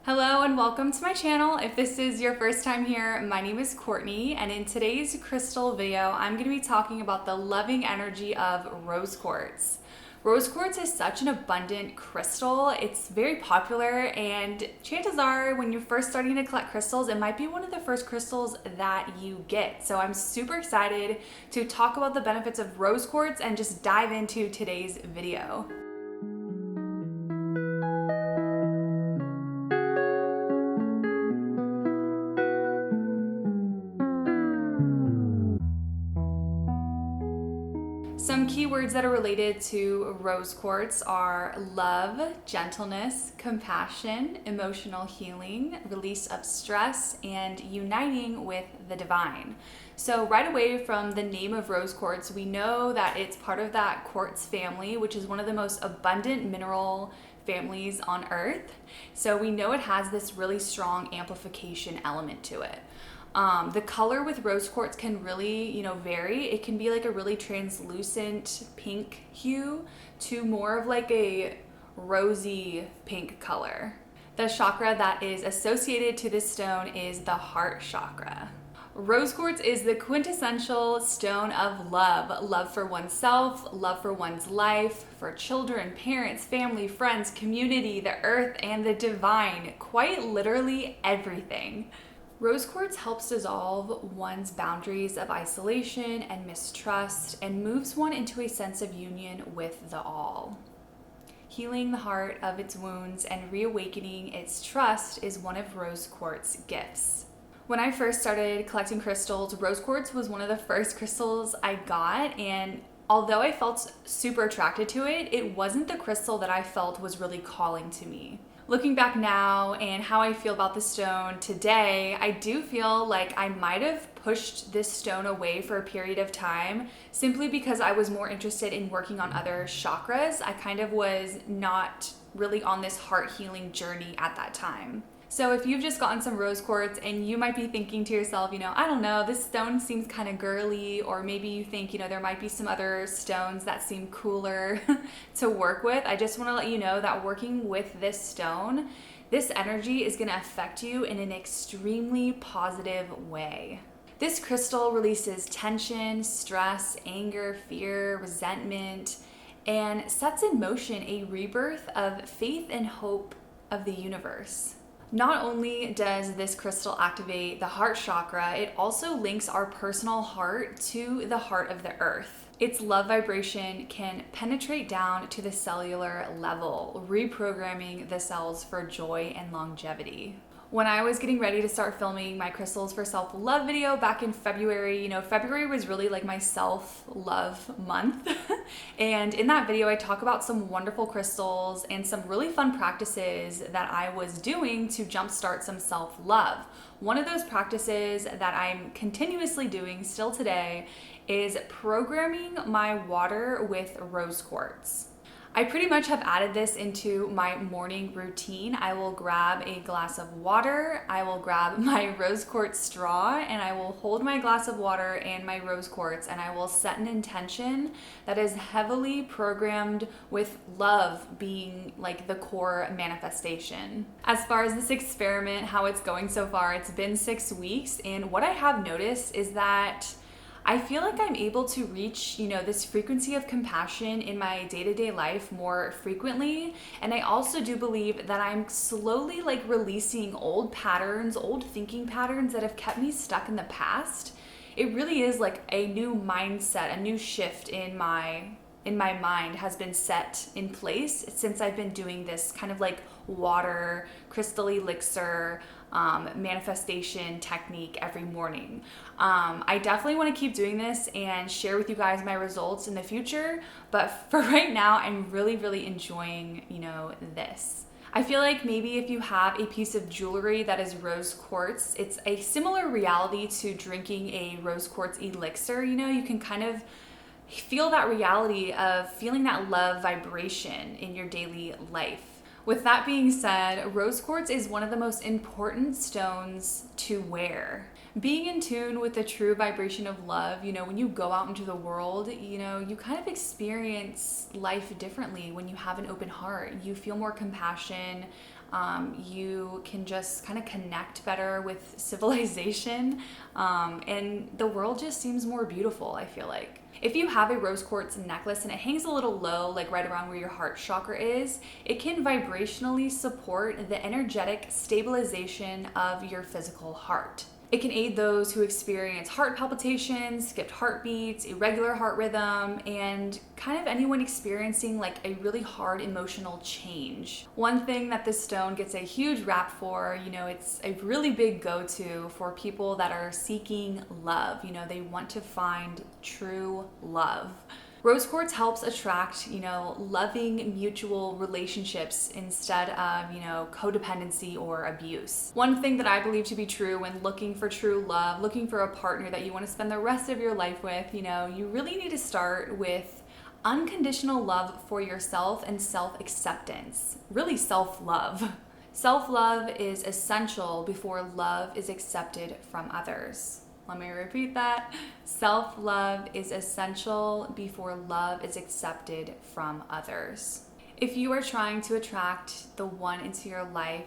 Hello and welcome to my channel. If this is your first time here, my name is Courtney, and in today's crystal video, I'm going to be talking about the loving energy of rose quartz. Rose quartz is such an abundant crystal. It's very popular, and chances are when you're first starting to collect crystals, it might be one of the first crystals that you get. So I'm super excited to talk about the benefits of rose quartz and just dive into today's video. Some keywords that are related to rose quartz are love, gentleness, compassion, emotional healing, release of stress, and uniting with the divine. So right away from the name of rose quartz, we know that it's part of that quartz family, which is one of the most abundant mineral families on earth. So we know it has this really strong amplification element to it. The color with rose quartz can really, vary. It can be like a really translucent pink hue to more of like a rosy pink color. The chakra that is associated to this stone is the heart chakra. Rose quartz is the quintessential stone of love for oneself, love for one's life, for children, parents, family, friends, community, the earth, and the divine, quite literally everything. Rose quartz helps dissolve one's boundaries of isolation and mistrust and moves one into a sense of union with the all. Healing the heart of its wounds and reawakening its trust is one of rose quartz gifts. When I first started collecting crystals, rose quartz was one of the first crystals I got, and although I felt super attracted to it, it wasn't the crystal that I felt was really calling to me. Looking back now and how I feel about the stone today, I do feel like I might have pushed this stone away for a period of time simply because I was more interested in working on other chakras. I kind of was not really on this heart healing journey at that time. So if you've just gotten some rose quartz and you might be thinking to yourself, I don't know, this stone seems kind of girly, or maybe you think, there might be some other stones that seem cooler to work with, I just want to let you know that working with this stone, this energy is going to affect you in an extremely positive way. This crystal releases tension, stress, anger, fear, resentment, and sets in motion a rebirth of faith and hope of the universe. Not only does this crystal activate the heart chakra, it also links our personal heart to the heart of the earth. Its love vibration can penetrate down to the cellular level, reprogramming the cells for joy and longevity. When I was getting ready to start filming my crystals for self-love video back in February, February was really like my self-love month. And in that video, I talk about some wonderful crystals and some really fun practices that I was doing to jumpstart some self-love. One of those practices that I'm continuously doing still today is programming my water with rose quartz. I pretty much have added this into my morning routine. I will grab a glass of water, I will grab my rose quartz straw, and I will hold my glass of water and my rose quartz, and I will set an intention that is heavily programmed with love being like the core manifestation. As far as this experiment, how it's going so far, it's been 6 weeks, and what I have noticed is that I feel like I'm able to reach, this frequency of compassion in my day-to-day life more frequently. And I also do believe that I'm slowly releasing old patterns, old thinking patterns that have kept me stuck in the past. It really is like a new mindset, a new shift in my mind has been set in place since I've been doing this kind of like water, crystal elixir, manifestation technique every morning. I definitely want to keep doing this and share with you guys my results in the future, but for right now, I'm really enjoying, this. I feel like maybe if you have a piece of jewelry that is rose quartz, it's a similar reality to drinking a rose quartz elixir. You can kind of feel that reality of feeling that love vibration in your daily life. With that being said, rose quartz is one of the most important stones to wear. Being in tune with the true vibration of love, when you go out into the world, you kind of experience life differently when you have an open heart. You feel more compassion, You can just kind of connect better with civilization, and the world just seems more beautiful, I feel like. If you have a rose quartz necklace and it hangs a little low, like right around where your heart chakra is, it can vibrationally support the energetic stabilization of your physical heart. It can aid those who experience heart palpitations, skipped heartbeats, irregular heart rhythm, and kind of anyone experiencing like a really hard emotional change. One thing that this stone gets a huge rap for, it's a really big go-to for people that are seeking love. They want to find true love. Rose quartz helps attract, loving mutual relationships instead of, codependency or abuse. One thing that I believe to be true when looking for true love, looking for a partner that you want to spend the rest of your life with, you really need to start with unconditional love for yourself and self-acceptance, really self-love. Self-love is essential before love is accepted from others. Let me repeat that. Self-love is essential before love is accepted from others. If you are trying to attract the one into your life,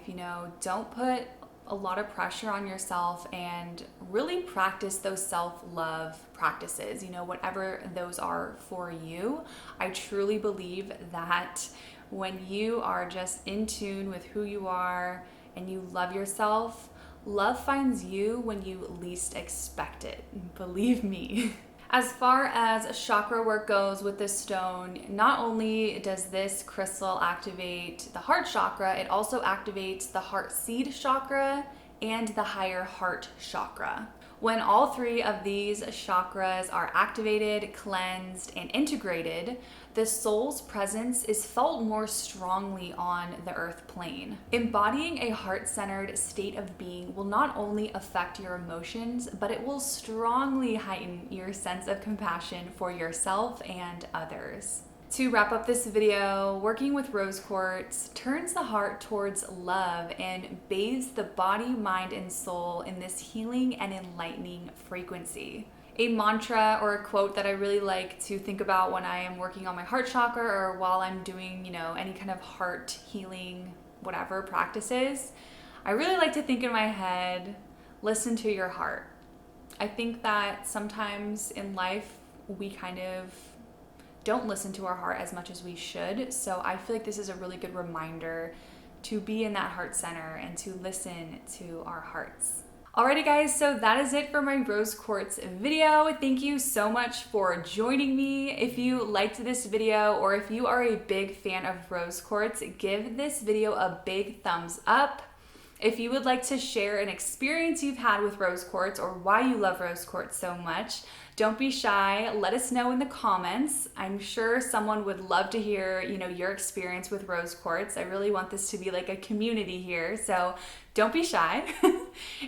don't put a lot of pressure on yourself and really practice those self-love practices, whatever those are for you. I truly believe that when you are just in tune with who you are and you love yourself, love finds you when you least expect it. Believe me. As far as chakra work goes with this stone, not only does this crystal activate the heart chakra, it also activates the heart seed chakra and the higher heart chakra. When all three of these chakras are activated, cleansed, and integrated, the soul's presence is felt more strongly on the earth plane. Embodying a heart-centered state of being will not only affect your emotions, but it will strongly heighten your sense of compassion for yourself and others. To wrap up this video, working with rose quartz turns the heart towards love and bathes the body, mind, and soul in this healing and enlightening frequency. A mantra or a quote that I really like to think about when I am working on my heart chakra or while I'm doing, any kind of heart healing, whatever practices, I really like to think in my head, listen to your heart. I think that sometimes in life we kind of don't listen to our heart as much as we should. So I feel like this is a really good reminder to be in that heart center and to listen to our hearts. Alrighty guys, so that is it for my rose quartz video. Thank you so much for joining me. If you liked this video or if you are a big fan of rose quartz, give this video a big thumbs up. If you would like to share an experience you've had with rose quartz or why you love rose quartz so much, don't be shy. Let us know in the comments. I'm sure someone would love to hear, your experience with rose quartz. I really want this to be like a community here, so don't be shy.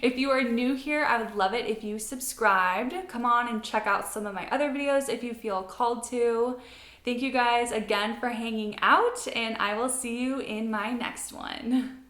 If you are new here, I would love it if you subscribed. Come on and check out some of my other videos if you feel called to. Thank you guys again for hanging out, and I will see you in my next one.